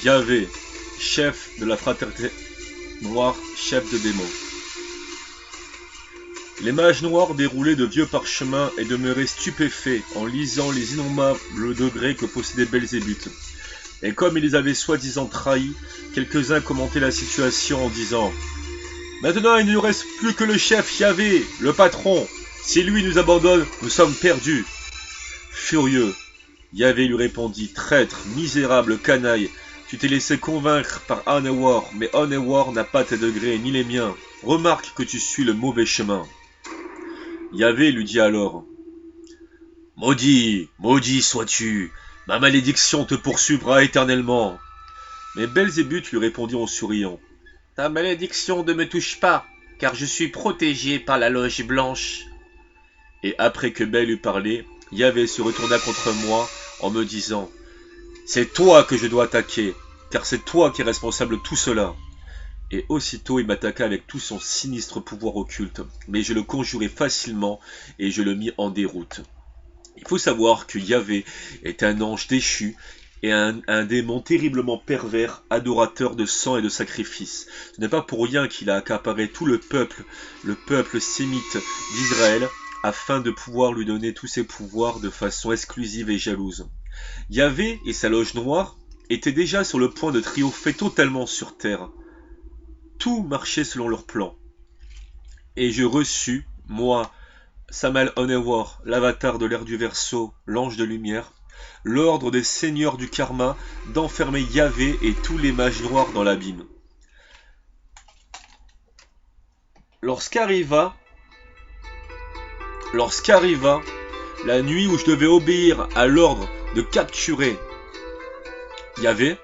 Yahvé, chef de la fraternité noire, chef de démons. Les mages noirs déroulaient de vieux parchemins et demeuraient stupéfaits en lisant les innombrables degrés que possédait Belzébuth. Et comme ils les avaient soi-disant trahis, quelques-uns commentaient la situation en disant « Maintenant il ne nous reste plus que le chef Yahvé, le patron. Si lui nous abandonne, nous sommes perdus. » Furieux, Yahvé lui répondit « Traître, misérable canaille, tu t'es laissé convaincre par Anewar, mais Anewar n'a pas tes degrés ni les miens. Remarque que tu suis le mauvais chemin. » Yahvé lui dit alors « Maudit, maudit sois-tu, ma malédiction te poursuivra éternellement. » Mais Belzébuth lui répondit en souriant « Ta malédiction ne me touche pas, car je suis protégé par la loge blanche. » Et après que Bel eut parlé, Yahvé se retourna contre moi en me disant « C'est toi que je dois attaquer, car c'est toi qui es responsable de tout cela. » Et aussitôt il m'attaqua avec tout son sinistre pouvoir occulte, mais je le conjurai facilement et je le mis en déroute. Il faut savoir que Yahvé est un ange déchu et un démon terriblement pervers, adorateur de sang et de sacrifices. Ce n'est pas pour rien qu'il a accaparé tout le peuple sémite d'Israël, afin de pouvoir lui donner tous ses pouvoirs de façon exclusive et jalouse. Yahvé et sa loge noire étaient déjà sur le point de triompher totalement sur terre. Tout marchait selon leur plan. Et je reçus, moi, Samal Onewar, l'avatar de l'ère du Verseau, l'ange de lumière, l'ordre des seigneurs du karma d'enfermer Yahvé et tous les mages noirs dans l'abîme. Lorsqu'arriva la nuit où je devais obéir à l'ordre de capturer Yahvé,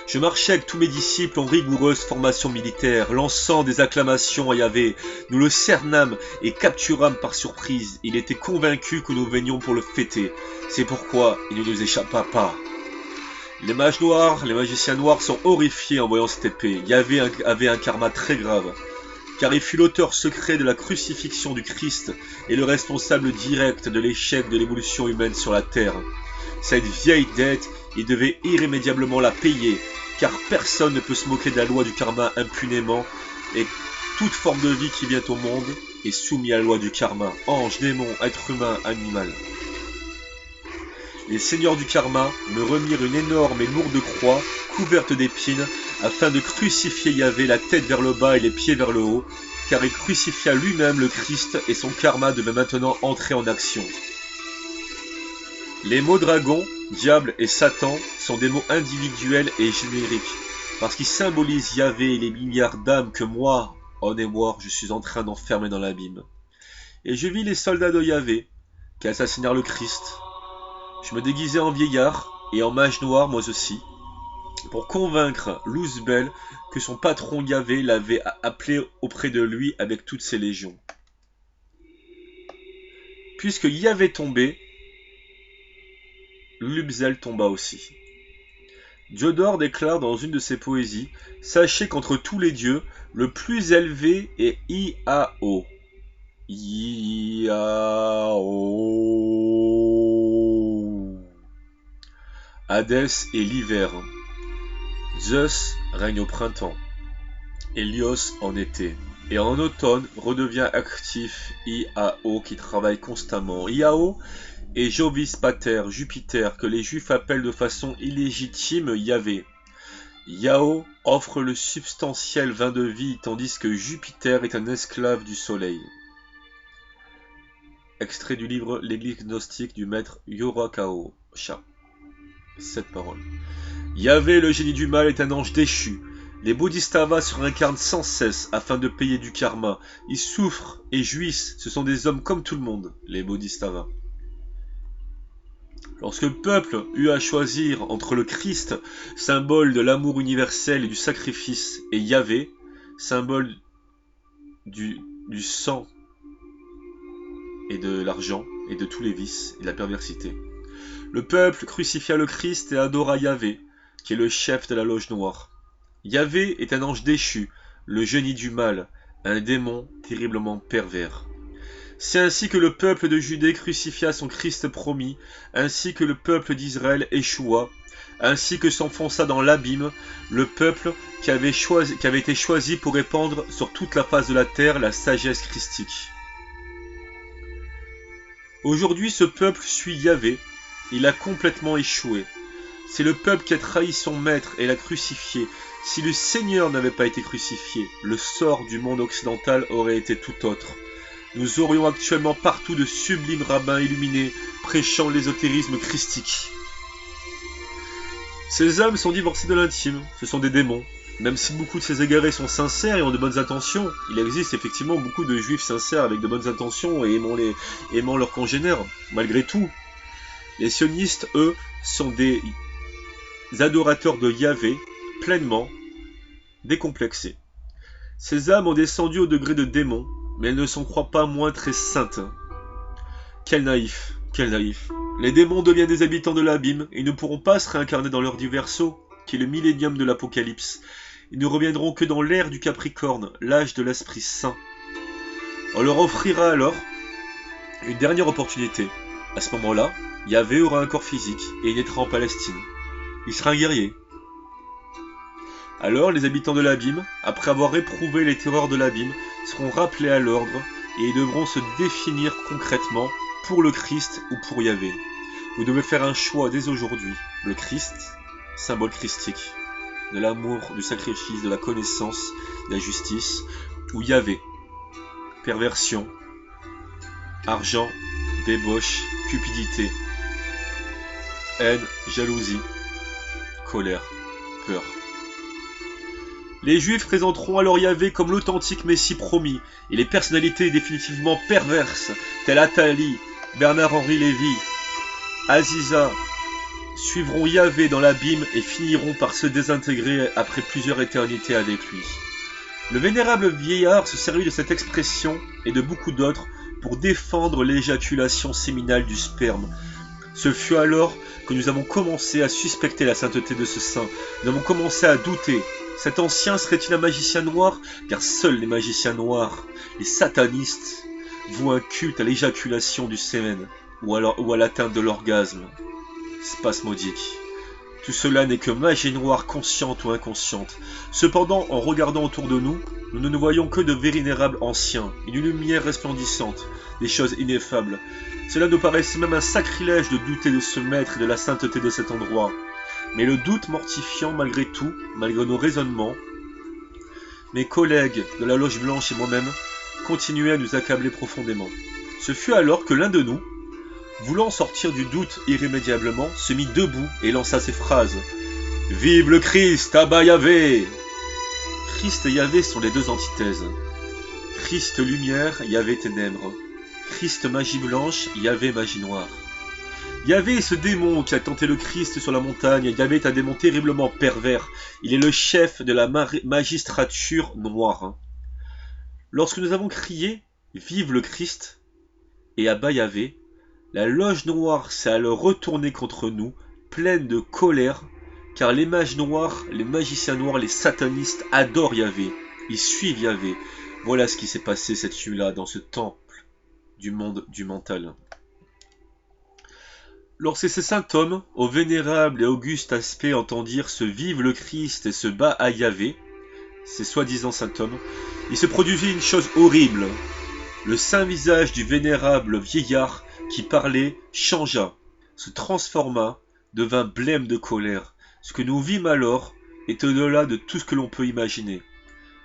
je marchais avec tous mes disciples en rigoureuse formation militaire, lançant des acclamations à Yahvé. Nous le cernâmes et capturâmes par surprise. Il était convaincu que nous venions pour le fêter. C'est pourquoi il ne nous échappa pas. Les mages noirs, les magiciens noirs sont horrifiés en voyant cette épée. Yahvé avait un karma très grave, car il fut l'auteur secret de la crucifixion du Christ et le responsable direct de l'échec de l'évolution humaine sur la terre. Cette vieille dette, il devait irrémédiablement la payer, car personne ne peut se moquer de la loi du karma impunément, et toute forme de vie qui vient au monde est soumise à la loi du karma, ange, démon, être humain, animal. Les seigneurs du karma me remirent une énorme et lourde croix, couverte d'épines, afin de crucifier Yahvé la tête vers le bas et les pieds vers le haut, car il crucifia lui-même le Christ et son karma devait maintenant entrer en action. Les mots dragon, diable et Satan sont des mots individuels et génériques, parce qu'ils symbolisent Yahvé et les milliards d'âmes que moi, Onewar, je suis en train d'enfermer dans l'abîme. Et je vis les soldats de Yahvé, qui assassinèrent le Christ. Je me déguisai en vieillard et en mage noir moi aussi, pour convaincre Luzbel que son patron Yahvé l'avait appelé auprès de lui avec toutes ses légions. Puisque Yahvé tombait, Luzbel tomba aussi. Diodore déclare dans une de ses poésies « Sachez qu'entre tous les dieux, le plus élevé est Iao. Iao. Hadès est l'hiver. Zeus règne au printemps. Hélios en été. Et en automne redevient actif Iao qui travaille constamment. Iao et Jovis Pater, Jupiter, que les Juifs appellent de façon illégitime Yahvé. Iao offre le substantiel vin de vie, tandis que Jupiter est un esclave du soleil. Extrait du livre L'Église gnostique du maître Yorakao Sha. 7 paroles. Yahvé, le génie du mal, est un ange déchu. Les bodhisattvas se réincarnent sans cesse afin de payer du karma. Ils souffrent et jouissent, ce sont des hommes comme tout le monde, les bodhisattvas. Lorsque le peuple eut à choisir entre le Christ, symbole de l'amour universel et du sacrifice, et Yahvé, symbole du sang et de l'argent et de tous les vices et de la perversité, le peuple crucifia le Christ et adora Yahvé, qui est le chef de la loge noire. Yahvé est un ange déchu, le génie du mal, un démon terriblement pervers. C'est ainsi que le peuple de Judée crucifia son Christ promis, ainsi que le peuple d'Israël échoua, ainsi que s'enfonça dans l'abîme le peuple qui avait été choisi pour répandre sur toute la face de la terre la sagesse christique. Aujourd'hui, ce peuple suit Yahvé. Il a complètement échoué. C'est le peuple qui a trahi son maître et l'a crucifié. Si le Seigneur n'avait pas été crucifié, le sort du monde occidental aurait été tout autre. Nous aurions actuellement partout de sublimes rabbins illuminés prêchant l'ésotérisme christique. Ces hommes sont divorcés de l'intime, ce sont des démons. Même si beaucoup de ces égarés sont sincères et ont de bonnes intentions, il existe effectivement beaucoup de juifs sincères avec de bonnes intentions et aimant leurs congénères. Malgré tout, les sionistes, eux, sont des adorateurs de Yahvé, pleinement décomplexés. Ces âmes ont descendu au degré de démons, mais elles ne s'en croient pas moins très saintes. Quel naïf, quel naïf. Les démons deviennent des habitants de l'abîme, et ne pourront pas se réincarner dans leur diverso, qui est le millénium de l'Apocalypse. Ils ne reviendront que dans l'ère du Capricorne, l'âge de l'Esprit Saint. On leur offrira alors une dernière opportunité. À ce moment-là, Yahvé aura un corps physique, et il naîtra en Palestine. Il sera un guerrier. Alors les habitants de l'abîme, après avoir éprouvé les terreurs de l'abîme, seront rappelés à l'ordre, et ils devront se définir concrètement pour le Christ ou pour Yahvé. Vous devez faire un choix dès aujourd'hui. Le Christ, symbole christique, de l'amour, du sacrifice, de la connaissance, de la justice, ou Yahvé, perversion, argent, débauche, cupidité, haine, jalousie, colère, peur. Les Juifs présenteront alors Yahvé comme l'authentique Messie promis, et les personnalités définitivement perverses, telles Attali, Bernard-Henri Lévy, Aziza, suivront Yahvé dans l'abîme et finiront par se désintégrer après plusieurs éternités avec lui. Le vénérable vieillard se servit de cette expression et de beaucoup d'autres pour défendre l'éjaculation séminale du sperme. Ce fut alors que nous avons commencé à suspecter la sainteté de ce saint. Nous avons commencé à douter. Cet ancien serait-il un magicien noir? Car seuls les magiciens noirs, les satanistes, vouent un culte à l'éjaculation du sémen ou à l'atteinte de l'orgasme spasmodique. Tout cela n'est que magie noire consciente ou inconsciente. Cependant, en regardant autour de nous, nous ne voyons que de vénérables anciens, une lumière resplendissante, des choses ineffables. Cela nous paraissait même un sacrilège de douter de ce maître et de la sainteté de cet endroit. Mais le doute mortifiant malgré tout, malgré nos raisonnements, mes collègues de la Loge Blanche et moi-même continuaient à nous accabler profondément. Ce fut alors que l'un de nous, voulant sortir du doute irrémédiablement, se mit debout et lança ces phrases. « Vive le Christ, Abba Yahvé !» Christ et Yahvé sont les deux antithèses. Christ lumière, Yahvé ténèbres. Christ magie blanche, Yahvé magie noire. Yahvé est ce démon qui a tenté le Christ sur la montagne. Yahvé est un démon terriblement pervers. Il est le chef de la magistrature noire. Lorsque nous avons crié « Vive le Christ !» et Abba Yahvé, la loge noire s'est alors retournée contre nous, pleine de colère, car les mages noirs, les magiciens noirs, les satanistes adorent Yahvé. Ils suivent Yahvé. Voilà ce qui s'est passé cette nuit-là dans ce temple du monde du mental. Lorsque ces saints hommes, au vénérable et auguste aspect, entendirent ce vive le Christ et ce bas à Yahvé, ces soi-disant saints hommes, il se produisit une chose horrible. Le saint visage du vénérable vieillard qui parlait changea, se transforma, devint blême de colère. Ce que nous vîmes alors est au-delà de tout ce que l'on peut imaginer.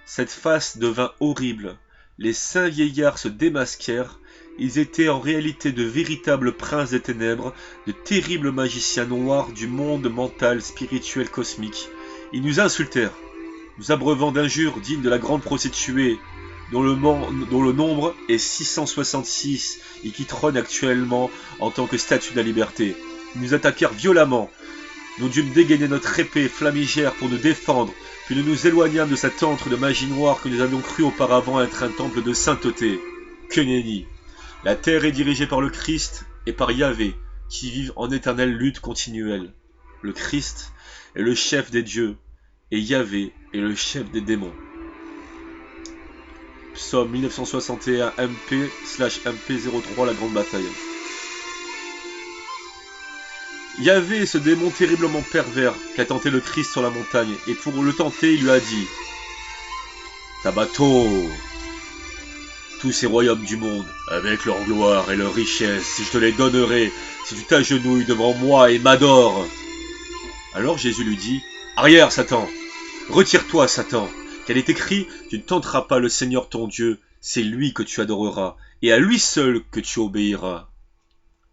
Cette face devint horrible. Les saints vieillards se démasquèrent. Ils étaient en réalité de véritables princes des ténèbres, de terribles magiciens noirs du monde mental, spirituel, cosmique. Ils nous insultèrent, nous abreuvant d'injures dignes de la grande prostituée, dont le nombre est 666 et qui trône actuellement en tant que statue de la liberté. Ils nous attaquèrent violemment. Nous dûmes dégainer notre épée flamigère pour nous défendre, puis nous nous éloignâmes de cet antre de magie noire que nous avions cru auparavant être un temple de sainteté. Que nenni! La terre est dirigée par le Christ et par Yahvé, qui vivent en éternelle lutte continuelle. Le Christ est le chef des dieux, et Yahvé est le chef des démons. Psaume 1961 MP/MP03 La Grande Bataille. Yahvé, ce démon terriblement pervers qui a tenté le Christ sur la montagne, et pour le tenter, il lui a dit « Tabato, tous ces royaumes du monde, avec leur gloire et leur richesse, si je te les donnerai, si tu t'agenouilles devant moi et m'adores. » Alors Jésus lui dit « Arrière, Satan, retire-toi, Satan, car il est écrit, tu ne tenteras pas le Seigneur ton Dieu, c'est lui que tu adoreras, et à lui seul que tu obéiras. »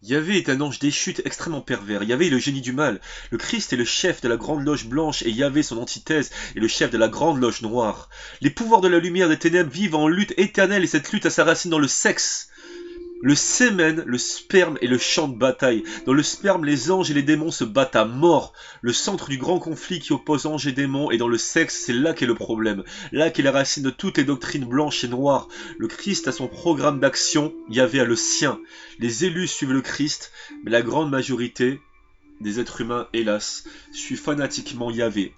Yahvé est un ange déchu extrêmement pervers. Yahvé est le génie du mal. Le Christ est le chef de la grande loge blanche et Yahvé, son antithèse, est le chef de la grande loge noire. Les pouvoirs de la lumière des ténèbres vivent en lutte éternelle et cette lutte a sa racine dans le sexe. Le sémen, le sperme et le champ de bataille. Dans le sperme, les anges et les démons se battent à mort. Le centre du grand conflit qui oppose anges et démons est dans le sexe, c'est là qu'est le problème. Là qu'est la racine de toutes les doctrines blanches et noires. Le Christ a son programme d'action, Yahvé a le sien. Les élus suivent le Christ, mais la grande majorité des êtres humains, hélas, suivent fanatiquement Yahvé.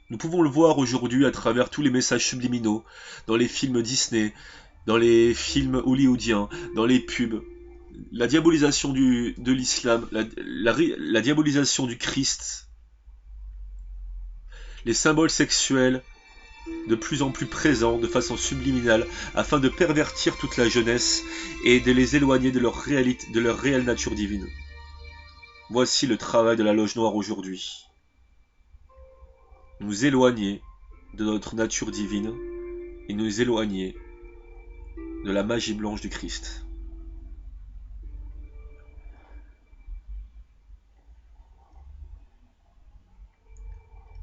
Nous pouvons le voir aujourd'hui à travers tous les messages subliminaux, dans les films Disney, dans les films hollywoodiens, dans les pubs, la diabolisation de l'islam, la diabolisation du Christ, les symboles sexuels de plus en plus présents de façon subliminale afin de pervertir toute la jeunesse et de les éloigner de leur réalité, de leur réelle nature divine. Voici le travail de la loge noire aujourd'hui. Nous éloigner de notre nature divine et nous éloigner de la magie blanche du Christ.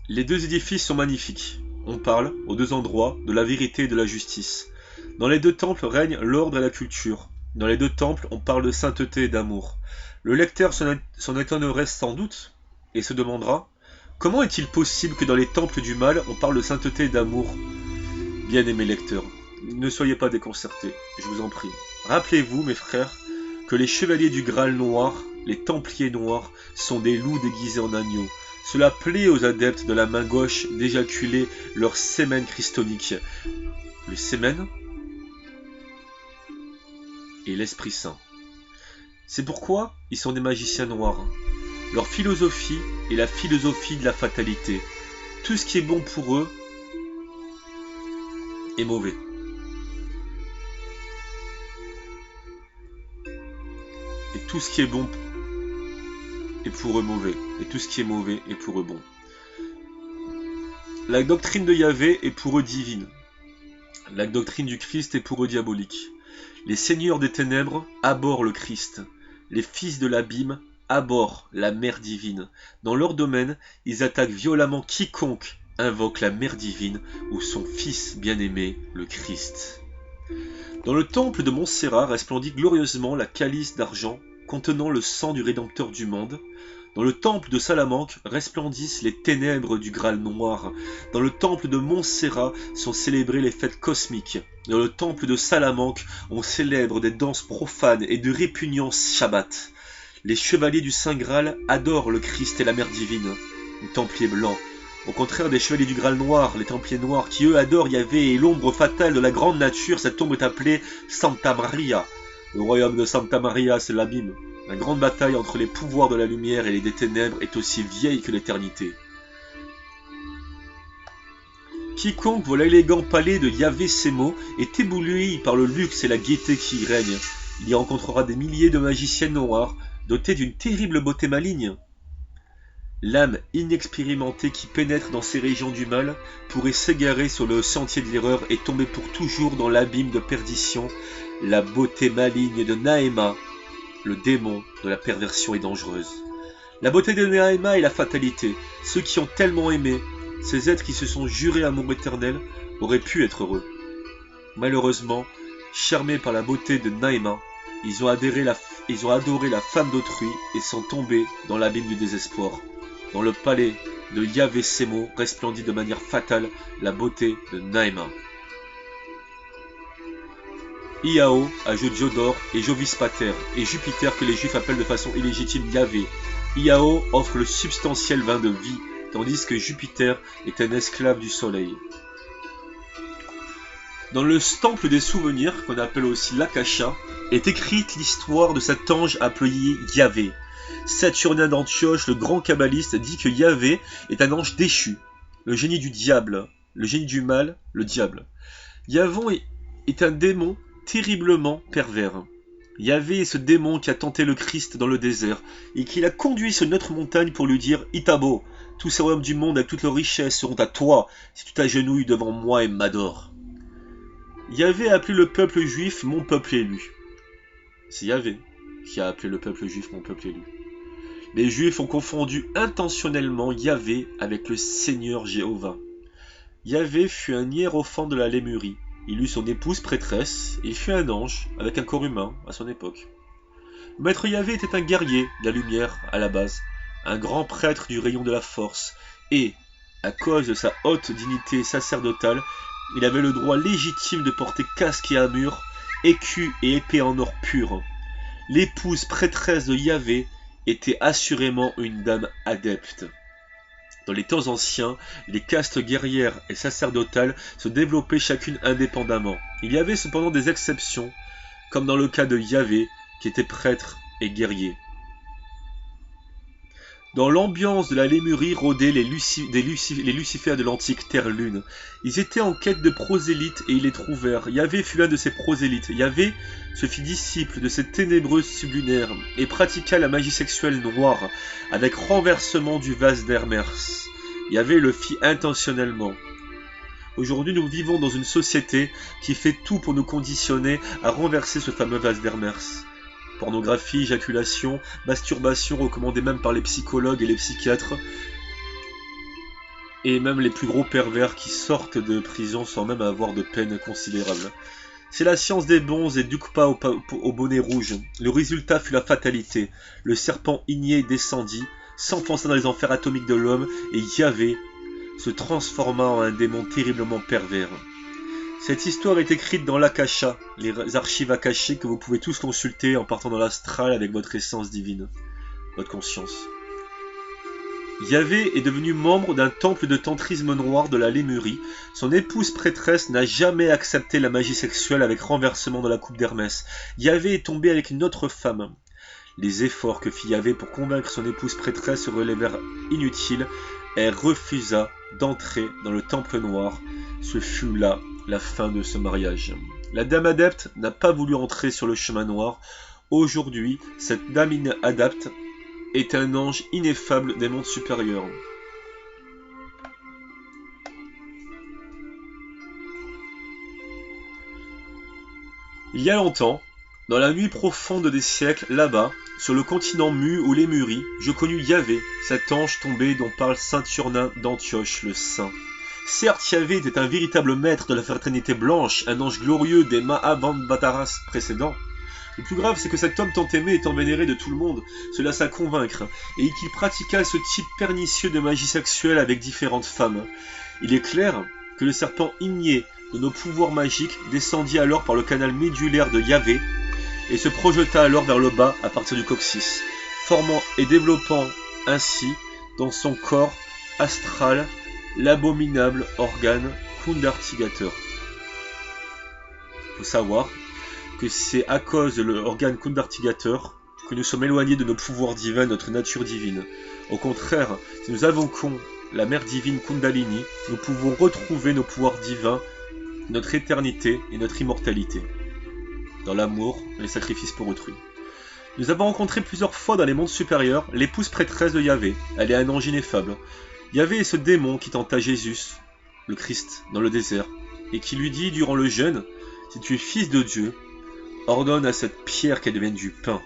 Les deux édifices sont magnifiques. On parle, aux deux endroits, de la vérité et de la justice. Dans les deux temples règne l'ordre et la culture. Dans les deux temples, on parle de sainteté et d'amour. Le lecteur s'en étonnerait sans doute, et se demandera, comment est-il possible que dans les temples du mal, on parle de sainteté et d'amour? Bien-aimés lecteurs, ne soyez pas déconcertés, je vous en prie. Rappelez-vous, mes frères, que les chevaliers du Graal noir, les templiers noirs, sont des loups déguisés en agneaux. Cela plaît aux adeptes de la main gauche d'éjaculer leur sémen christonique. Le sémen et l'Esprit Saint. C'est pourquoi ils sont des magiciens noirs. Leur philosophie est la philosophie de la fatalité. Tout ce qui est bon pour eux est mauvais. Et tout ce qui est bon est pour eux mauvais. Et tout ce qui est mauvais est pour eux bon. La doctrine de Yahvé est pour eux divine. La doctrine du Christ est pour eux diabolique. Les seigneurs des ténèbres abhorrent le Christ. Les fils de l'abîme abhorrent la mère divine. Dans leur domaine, ils attaquent violemment quiconque invoque la mère divine ou son fils bien-aimé, le Christ. Dans le temple de Montserrat resplendit glorieusement la calice d'argent contenant le sang du Rédempteur du monde. Dans le temple de Salamanque resplendissent les ténèbres du Graal noir. Dans le temple de Montserrat sont célébrées les fêtes cosmiques. Dans le temple de Salamanque, on célèbre des danses profanes et de répugnants Shabbat. Les chevaliers du Saint Graal adorent le Christ et la Mère divine, les Templiers blancs. Au contraire des chevaliers du Graal noir, les Templiers noirs, qui eux adorent Yahvé et l'ombre fatale de la grande nature, cette tombe est appelée Santa Maria. Le royaume de Santa Maria, c'est l'abîme. La grande bataille entre les pouvoirs de la lumière et les des ténèbres est aussi vieille que l'éternité. Quiconque voit l'élégant palais de Yahvé Sémo est ébloui par le luxe et la gaieté qui y règne. Il y rencontrera des milliers de magiciennes noires, dotées d'une terrible beauté maligne. L'âme inexpérimentée qui pénètre dans ces régions du mal pourrait s'égarer sur le sentier de l'erreur et tomber pour toujours dans l'abîme de perdition. La beauté maligne de Naéma, le démon de la perversion est dangereuse. La beauté de Naéma est la fatalité. Ceux qui ont tellement aimé, ces êtres qui se sont jurés amour éternel, auraient pu être heureux. Malheureusement, charmés par la beauté de Naéma, ils ont adoré la femme d'autrui et sont tombés dans l'abîme du désespoir. Dans le palais de Yahvé Sémo resplendit de manière fatale la beauté de Naéma. Iao a Diodore et Jovis Pater, et Jupiter que les Juifs appellent de façon illégitime Yahvé. Iao offre le substantiel vin de vie, tandis que Jupiter est un esclave du soleil. Dans le temple des souvenirs, qu'on appelle aussi l'Akasha, est écrite l'histoire de cet ange appelé Yahvé. Saturnin d'Antioche, le grand kabbaliste, dit que Yahvé est un ange déchu, le génie du diable, le génie du mal, le diable. Yahvé est un démon terriblement pervers. Yahvé est ce démon qui a tenté le Christ dans le désert et qui l'a conduit sur notre montagne pour lui dire « Itabo, tous ces royaumes du monde avec toutes leurs richesses seront à toi si tu t'agenouilles devant moi et m'adores. » Yahvé a appelé le peuple juif « mon peuple élu ». C'est Yahvé qui a appelé le peuple juif « mon peuple élu ». Les juifs ont confondu intentionnellement Yahvé avec le Seigneur Jéhovah. Yahvé fut un hiérophant de la Lémurie. Il eut son épouse prêtresse, et il fut un ange, avec un corps humain, à son époque. Maître Yahvé était un guerrier de la lumière, à la base, un grand prêtre du rayon de la force, et, à cause de sa haute dignité sacerdotale, il avait le droit légitime de porter casque et armure, écu et épée en or pur. L'épouse prêtresse de Yahvé était assurément une dame adepte. Dans les temps anciens, les castes guerrières et sacerdotales se développaient chacune indépendamment. Il y avait cependant des exceptions, comme dans le cas de Yahvé, qui était prêtre et guerrier. Dans l'ambiance de la Lémurie rôdaient les Lucifères de l'antique Terre-Lune. Ils étaient en quête de prosélytes et ils les trouvèrent. Yahvé fut l'un de ces prosélytes. Yahvé se fit disciple de cette ténébreuse sublunaire et pratiqua la magie sexuelle noire avec renversement du vase d'Hermès. Yahvé le fit intentionnellement. Aujourd'hui, nous vivons dans une société qui fait tout pour nous conditionner à renverser ce fameux vase d'Hermès. Pornographie, éjaculation, masturbation recommandée même par les psychologues et les psychiatres, et même les plus gros pervers qui sortent de prison sans même avoir de peine considérable. C'est la science des bons et Dukpa au bonnet rouge. Le résultat fut la fatalité. Le serpent igné descendit, s'enfonça dans les enfers atomiques de l'homme, et Yahvé se transforma en un démon terriblement pervers. Cette histoire est écrite dans l'Akasha, les archives akashées que vous pouvez tous consulter en partant dans l'astral avec votre essence divine, votre conscience. Yahvé est devenu membre d'un temple de tantrisme noir de la Lémurie. Son épouse prêtresse n'a jamais accepté la magie sexuelle avec renversement dans la coupe d'Hermès. Yahvé est tombé avec une autre femme. Les efforts que fit Yahvé pour convaincre son épouse prêtresse se révélèrent inutiles. Elle refusa d'entrer dans le temple noir. Ce fut là la fin de ce mariage. La dame adepte n'a pas voulu entrer sur le chemin noir. Aujourd'hui, cette dame adepte est un ange ineffable des mondes supérieurs. Il y a longtemps, dans la nuit profonde des siècles, là-bas, sur le continent Mu ou Lémurie, je connus Yahvé, cet ange tombé dont parle Saturnin d'Antioche le Saint. Certes, Yahvé était un véritable maître de la fraternité blanche, un ange glorieux des Mahabharataras précédents. Le plus grave, c'est que cet homme tant aimé étant vénéré de tout le monde, cela s'a convaincre, et qu'il pratiqua ce type pernicieux de magie sexuelle avec différentes femmes. Il est clair que le serpent igné de nos pouvoirs magiques descendit alors par le canal médulaire de Yahvé, et se projeta alors vers le bas à partir du coccyx, formant et développant ainsi dans son corps astral l'abominable organe kundartigateur. Il faut savoir que c'est à cause de l'organe kundartigateur que nous sommes éloignés de nos pouvoirs divins, notre nature divine. Au contraire, si nous invoquons la mère divine Kundalini, nous pouvons retrouver nos pouvoirs divins, notre éternité et notre immortalité, dans l'amour et les sacrifices pour autrui. Nous avons rencontré plusieurs fois dans les mondes supérieurs l'épouse prêtresse de Yahvé. Elle est un ange ineffable. Yahvé est ce démon qui tenta Jésus, le Christ, dans le désert, et qui lui dit durant le jeûne, « Si tu es fils de Dieu, ordonne à cette pierre qu'elle devienne du pain. »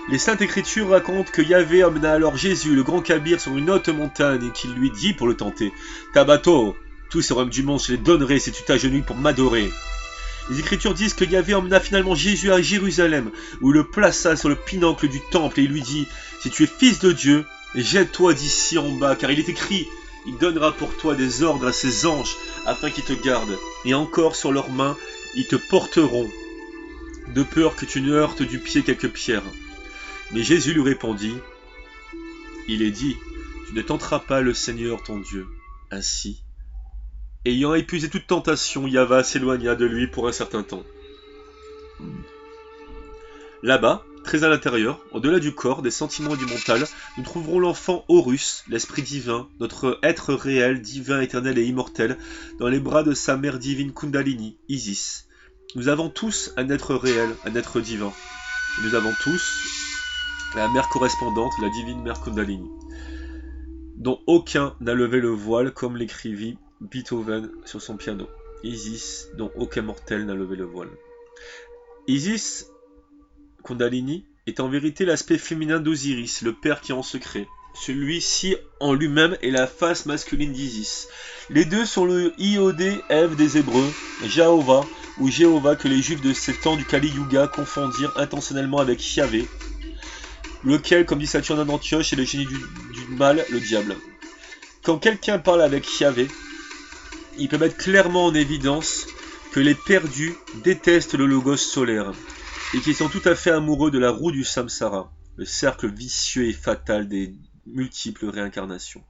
Les Saintes Écritures racontent que Yahvé emmena alors Jésus, le grand Kabir, sur une haute montagne et qu'il lui dit pour le tenter, « Tabato, tous ces royaumes du monde, je les donnerai si tu t'agenouilles pour m'adorer. » Les Écritures disent que Yahvé emmena finalement Jésus à Jérusalem, où il le plaça sur le pinacle du temple et il lui dit, « Si tu es fils de Dieu, jette-toi d'ici en bas, car il est écrit, il donnera pour toi des ordres à ses anges, afin qu'ils te gardent, et encore sur leurs mains, ils te porteront, de peur que tu ne heurtes du pied quelques pierres. » Mais Jésus lui répondit, « Il est dit, tu ne tenteras pas le Seigneur ton Dieu. » Ainsi, ayant épuisé toute tentation, Yahvé s'éloigna de lui pour un certain temps. Là-bas, Très à l'intérieur, au-delà du corps, des sentiments et du mental, nous trouverons l'enfant Horus, l'esprit divin, notre être réel, divin, éternel et immortel, dans les bras de sa mère divine Kundalini, Isis. Nous avons tous un être réel, un être divin. Et nous avons tous la mère correspondante, la divine mère Kundalini, dont aucun n'a levé le voile comme l'écrivit Beethoven sur son piano. Isis, dont aucun mortel n'a levé le voile. Isis, Kundalini, est en vérité l'aspect féminin d'Osiris, le père qui est en secret. Celui-ci en lui-même est la face masculine d'Isis. Les deux sont le Iodé-Ève des Hébreux, Jéhovah ou Jéhovah que les juifs de ces temps du Kali Yuga confondirent intentionnellement avec Yahvé, lequel, comme dit Saturnin d'Antioche, est le génie du mal, le diable. Quand quelqu'un parle avec Yahvé, il peut mettre clairement en évidence que les perdus détestent le logos solaire et qu'ils sont tout à fait amoureux de la roue du samsara, le cercle vicieux et fatal des multiples réincarnations.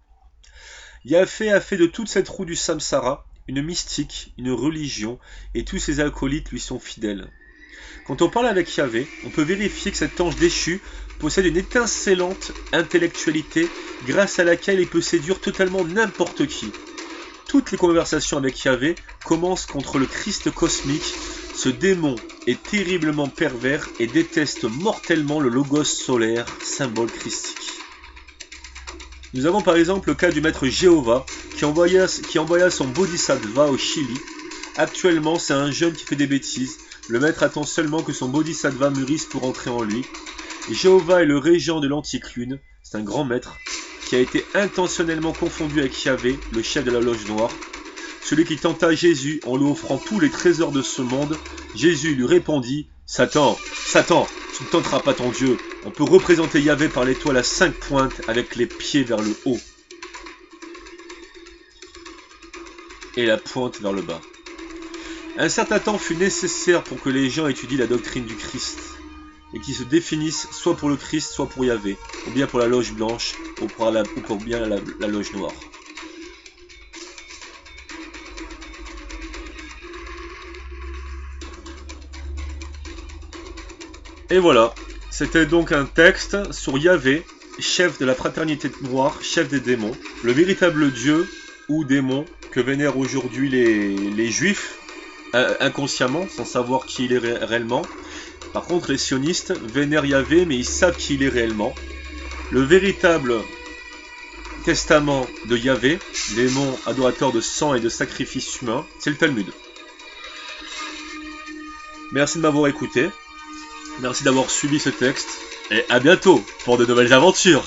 Yahvé a fait de toute cette roue du samsara une mystique, une religion, et tous ses acolytes lui sont fidèles. Quand on parle avec Yahvé, on peut vérifier que cet ange déchu possède une étincelante intellectualité grâce à laquelle il peut séduire totalement n'importe qui. Toutes les conversations avec Yahvé commencent contre le Christ cosmique. Ce démon est terriblement pervers et déteste mortellement le logos solaire, symbole christique. Nous avons par exemple le cas du maître Jéhovah qui envoya son bodhisattva au Chili. Actuellement, c'est un jeune qui fait des bêtises. Le maître attend seulement que son bodhisattva mûrisse pour entrer en lui. Jéhovah est le régent de l'antique lune, c'est un grand maître, qui a été intentionnellement confondu avec Yahvé, le chef de la loge noire. Celui qui tenta Jésus en lui offrant tous les trésors de ce monde. Jésus lui répondit « Satan, Satan, tu ne tenteras pas ton Dieu. On peut représenter Yahvé par l'étoile à 5 pointes avec les pieds vers le haut et la pointe vers le bas. » Un certain temps fut nécessaire pour que les gens étudient la doctrine du Christ et qui se définissent soit pour le Christ, soit pour Yahvé, ou bien pour la loge blanche, ou pour bien la loge noire. Et voilà, c'était donc un texte sur Yahvé, chef de la fraternité noire, chef des démons, le véritable dieu ou démon que vénèrent aujourd'hui les juifs, inconsciemment, sans savoir qui il est réellement. Par contre, les sionistes vénèrent Yahvé, mais ils savent qui il est réellement. Le véritable testament de Yahvé, démon adorateur de sang et de sacrifices humains, c'est le Talmud. Merci de m'avoir écouté. Merci d'avoir suivi ce texte. Et à bientôt pour de nouvelles aventures.